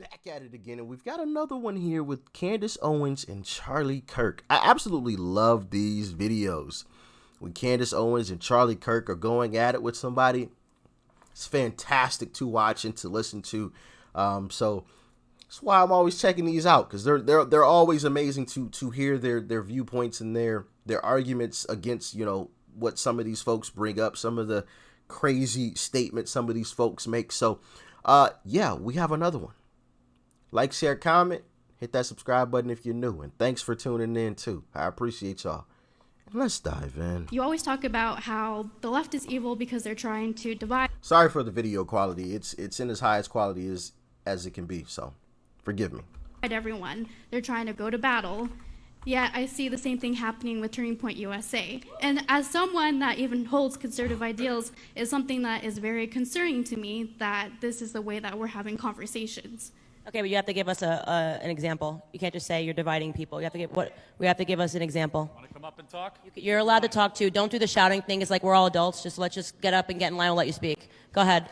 Back at it again, and we've got another one here with Candace Owens and Charlie Kirk. I absolutely love these videos. When Candace Owens and Charlie Kirk are going at it with somebody, it's fantastic to watch and to listen to. So that's why I'm always checking these out, because they're always amazing to hear their viewpoints and their arguments against, you know, what some of these folks bring up, some of the crazy statements some of these folks make. So yeah, we have another one. Like, share, comment, hit that subscribe button if you're new, and thanks for tuning in too. I appreciate y'all. And let's dive in. You always talk about how the left is evil because they're trying to divide. Sorry for the video quality. It's in as highest quality as it can be, so forgive me. Everyone, they're trying to go to battle. Yet I see the same thing happening with Turning Point USA. And as someone that even holds conservative ideals, is something that is very concerning to me that this is the way that we're having conversations. Okay, but you have to give us an example. You can't just say you're dividing people. You have to give we have to give us an example. Want to come up and talk? You're allowed to talk too. Don't do the shouting thing. It's like we're all adults. Let's just get up and get in line. We'll let you speak. Go ahead.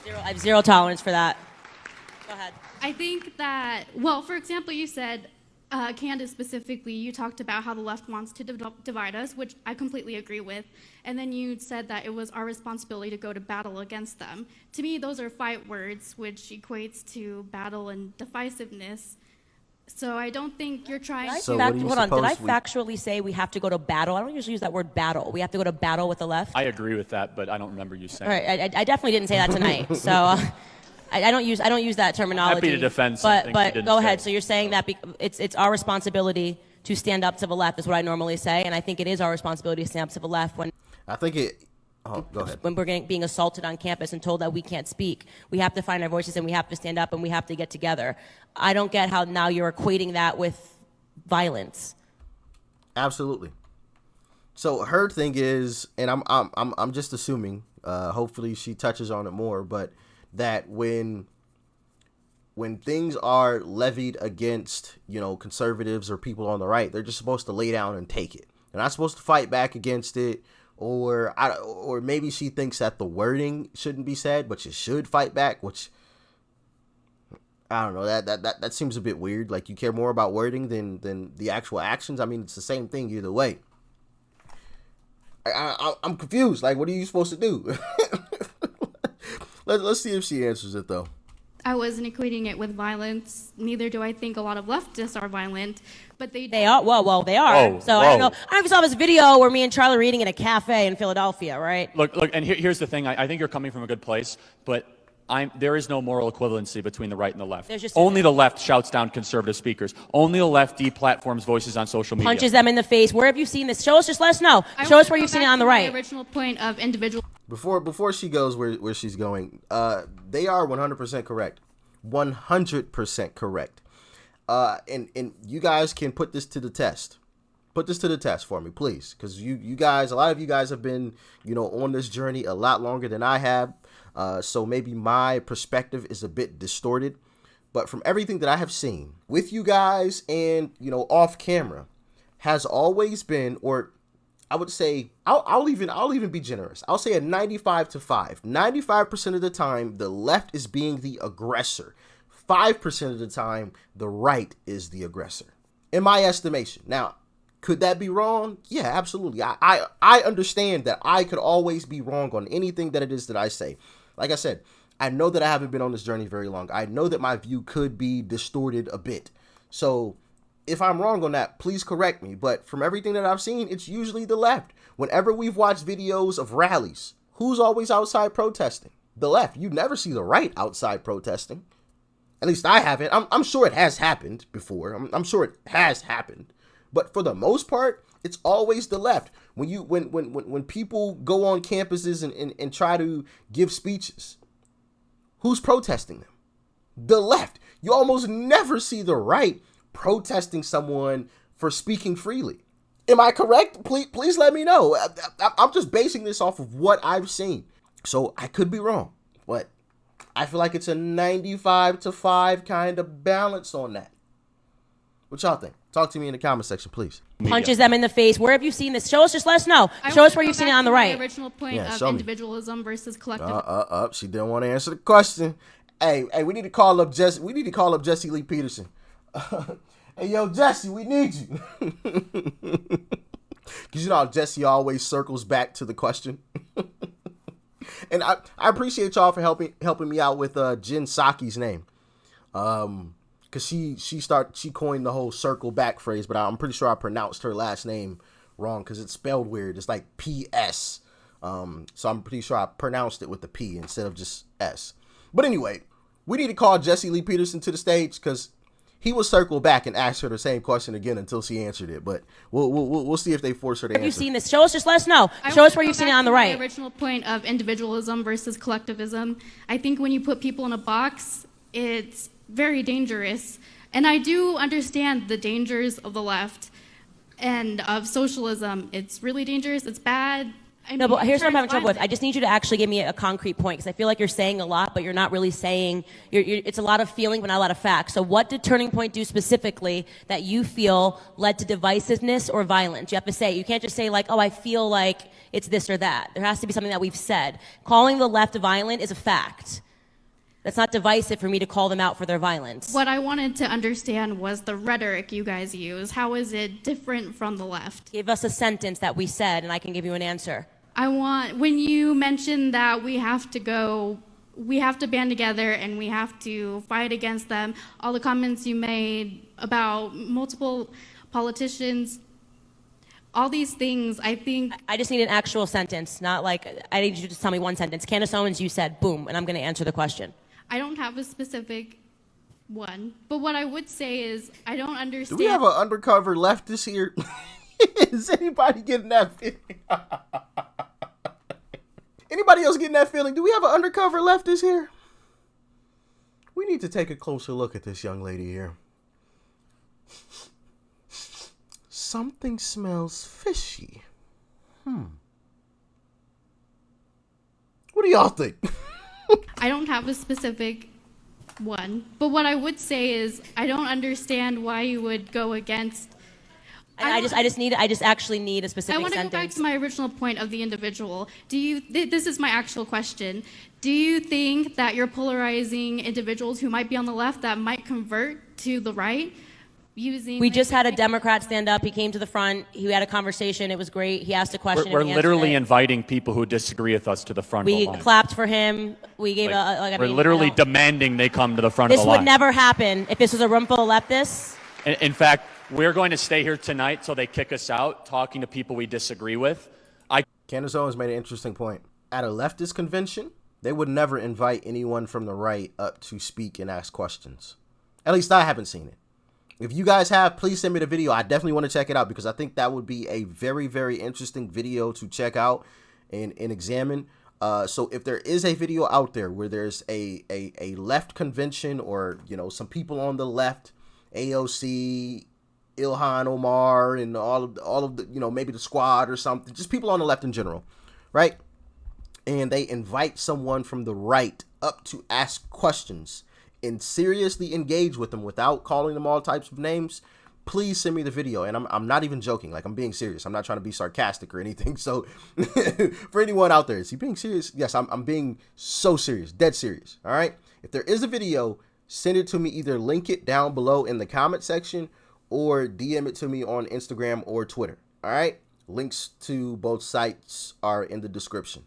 I have zero tolerance for that. Go ahead. I think that, well, for example, you said, Candace specifically, you talked about how the left wants to divide us, which I completely agree with. And then you said that it was our responsibility to go to battle against them. To me, those are fight words, which equates to battle and divisiveness. So I don't think you're trying to... Hold on, did I factually say we have to go to battle? I don't usually use that word battle. We have to go to battle with the left? I agree with that, but I don't remember you saying it. All right, I definitely didn't say that tonight, so... I don't use that terminology. Happy to defend something but you didn't go ahead. say. So you're saying that it's our responsibility to stand up to the left is what I normally say, and I think it is our responsibility to stand up to the left when I think it. Oh, go ahead. When we're being assaulted on campus and told that we can't speak, we have to find our voices and we have to stand up and we have to get together. I don't get how now you're equating that with violence. Absolutely. So her thing is, and I'm just assuming. Hopefully she touches on it more, but that when things are levied against, you know, conservatives or people on the right, they're just supposed to lay down and take it. They're not supposed to fight back against it, or maybe she thinks that the wording shouldn't be said, but you should fight back, which I don't know. That seems a bit weird. Like, you care more about wording than the actual actions. I mean, it's the same thing either way. I'm confused. Like, what are you supposed to do? Let's see if she answers it, though. I wasn't equating it with violence. Neither do I think a lot of leftists are violent, but they are. Well, they are. Whoa, so whoa. I don't know. I don't know if you saw this video where me and Charlie are eating in a cafe in Philadelphia, right? Look, and here's the thing. I think you're coming from a good place, but there is no moral equivalency between the right and the left. Only the left shouts down conservative speakers. Only the left deplatforms voices on social media. Punches them in the face. Where have you seen this? Show us. Just let us know. Show us where you've seen it on the right. The original point of individual. Before she goes where she's going, they are 100% correct. 100% correct. And you guys can put this to the test. Put this to the test for me, please, because you guys, a lot of you guys have been, you know, on this journey a lot longer than I have. So maybe my perspective is a bit distorted, but from everything that I have seen with you guys and, you know, off camera, has always been, or I would say, I'll even be generous. I'll say a 95-5. 95% of the time, the left is being the aggressor. 5% of the time, the right is the aggressor, in my estimation. Now, could that be wrong? Yeah, absolutely. I understand that I could always be wrong on anything that it is that I say. Like I said, I know that I haven't been on this journey very long. I know that my view could be distorted a bit. So if I'm wrong on that, please correct me. But from everything that I've seen, it's usually the left. Whenever we've watched videos of rallies, who's always outside protesting? The left. You never see the right outside protesting. At least I haven't. I'm sure it has happened before. I'm sure it has happened. But for the most part, it's always the left. When people go on campuses and try to give speeches, who's protesting them? The left. You almost never see the right protesting someone for speaking freely. Am I correct? Please let me know. I'm just basing this off of what I've seen. So I could be wrong, but I feel like it's a 95-5 kind of balance on that. What y'all think? Talk to me in the comment section, please. Punches them in the face. Where have you seen this? Show us. Just let us know. Show us where you've seen it on the right. The original point of individualism versus collectivism. She didn't want to answer the question. Hey, we need to call up Jesse. We need to call up Jesse Lee Peterson. Hey, yo, Jesse, we need you. Because you know how Jesse always circles back to the question. And I appreciate y'all for helping me out with Jin Saki's name. Because she coined the whole circle back phrase, but I'm pretty sure I pronounced her last name wrong because it's spelled weird. It's like P-S. So I'm pretty sure I pronounced it with the P instead of just S. But anyway, we need to call Jesse Lee Peterson to the stage because he will circle back and ask her the same question again until she answered it. But we'll see if they force her to answer. Have you seen this? Show us. Just let us know. Show us where you've seen it on the right. The original point of individualism versus collectivism. I think when you put people in a box, it's very dangerous. And I do understand the dangers of the left and of socialism. It's really dangerous. It's bad. No, but here's what I'm having trouble with. I just need you to actually give me a concrete point because I feel like you're saying a lot, but you're not really saying. It's a lot of feeling, but not a lot of facts. So, what did Turning Point do specifically that you feel led to divisiveness or violence? You have to say. You can't just say like, "Oh, I feel like it's this or that." There has to be something that we've said. Calling the left violent is a fact. That's not divisive for me to call them out for their violence. What I wanted to understand was the rhetoric you guys use. How is it different from the left? Give us a sentence that we said, and I can give you an answer. When you mentioned that we have to band together and we have to fight against them, all the comments you made about multiple politicians, all these things, I think... I just need an actual sentence, not like, I need you to just tell me one sentence. Candace Owens, you said, boom, and I'm going to answer the question. I don't have a specific one, but what I would say is, I don't understand... Do we have an undercover leftist here? Is anybody getting that feeling? Anybody else getting that feeling? Do we have an undercover leftist here? We need to take a closer look at this young lady here. Something smells fishy. What do y'all think? I don't have a specific one, but what I would say is, I don't understand why you would go against... I just actually need a specific sentence. I want to go back to my original point of the individual. This is my actual question. Do you think that you're polarizing individuals who might be on the left that might convert to the right using... We just had a Democrat stand up. He came to the front. He had a conversation. It was great. He asked a question. We're literally inviting people who disagree with us to the front of the line. We clapped for him. We gave we're literally demanding they come to the front of the line. This would never happen if this was a room full of leftists. In fact, we're going to stay here tonight so they kick us out, talking to people we disagree with. Candace Owens made an interesting point. At a leftist convention, they would never invite anyone from the right up to speak and ask questions. At least I haven't seen it. If you guys have, please send me the video. I definitely want to check it out because I think that would be a very, very interesting video to check out and examine. So if there is a video out there where there's a left convention or, some people on the left, AOC, Ilhan Omar, and all of the, maybe the squad or something, just people on the left in general, right? And they invite someone from the right up to ask questions and seriously engage with them without calling them all types of names, please send me the video. And I'm not even joking. Like, I'm being serious. I'm not trying to be sarcastic or anything. So for anyone out there, is he being serious? Yes, I'm being so serious, dead serious. All right. If there is a video, send it to me. Either link it down below in the comment section or DM it to me on Instagram or Twitter. All right. Links to both sites are in the description,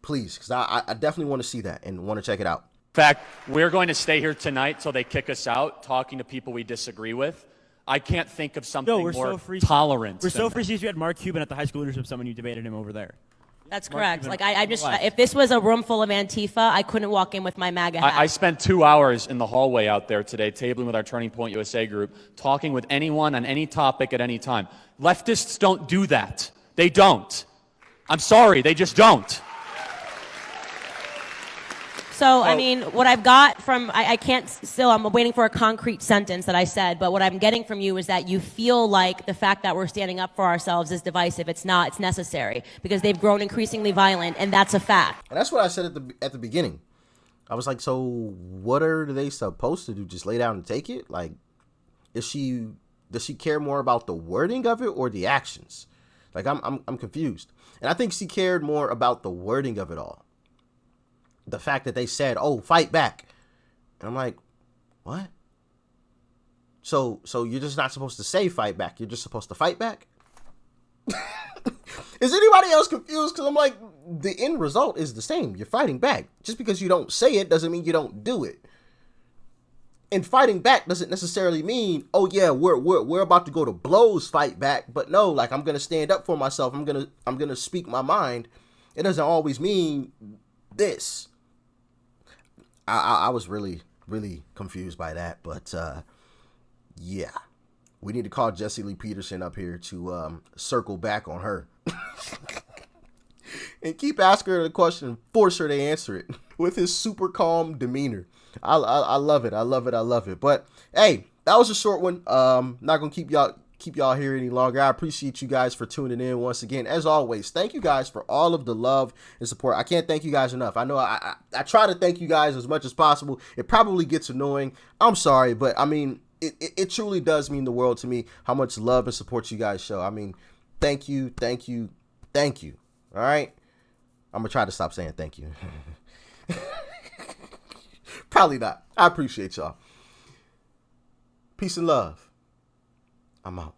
please, because I definitely want to see that and want to check it out. In fact, we're going to stay here tonight so they kick us out, talking to people we disagree with. I can't think of something more tolerant. We're so free. You had Mark Cuban at the high school leadership summit. You debated him over there. That's correct. Like I just, if this was a room full of Antifa, I couldn't walk in with my MAGA hat. I spent 2 hours in the hallway out there today, tabling with our Turning Point USA group, talking with anyone on any topic at any time. Leftists don't do that. They don't. I'm sorry, they just don't. So, I mean, what I've got from, I can't still, I'm waiting for a concrete sentence that I said, but what I'm getting from you is that you feel like the fact that we're standing up for ourselves is divisive. It's not, it's necessary, because they've grown increasingly violent, and that's a fact. And that's what I said at the beginning. I was like, so what are they supposed to do? Just lay down and take it? Like, does she care more about the wording of it or the actions? Like, I'm confused. And I think she cared more about the wording of it all. The fact that they said, oh, fight back. And I'm like, what? So you're just not supposed to say fight back. You're just supposed to fight back? Is anybody else confused? Because I'm like, the end result is the same. You're fighting back. Just because you don't say it doesn't mean you don't do it. And fighting back doesn't necessarily mean, oh yeah, we're about to go to blows, fight back. But no, like, I'm gonna stand up for myself. I'm gonna speak my mind. It doesn't always mean this. I was really confused by that, but yeah, we need to call Jesse Lee Peterson up here to circle back on her. And keep asking her the question, force her to answer it with his super calm demeanor. I love it. I love it. But hey, that was a short one. Not gonna keep y'all here any longer. I appreciate you guys for tuning in once again. As always, thank you guys for all of the love and support. I can't thank you guys enough. I know I try to thank you guys as much as possible. It probably gets annoying. I'm sorry, but I mean, it truly does mean the world to me how much love and support you guys show. I mean, thank you. All right? I'm going to try to stop saying thank you. Probably not. I appreciate y'all. Peace and love. I'm out.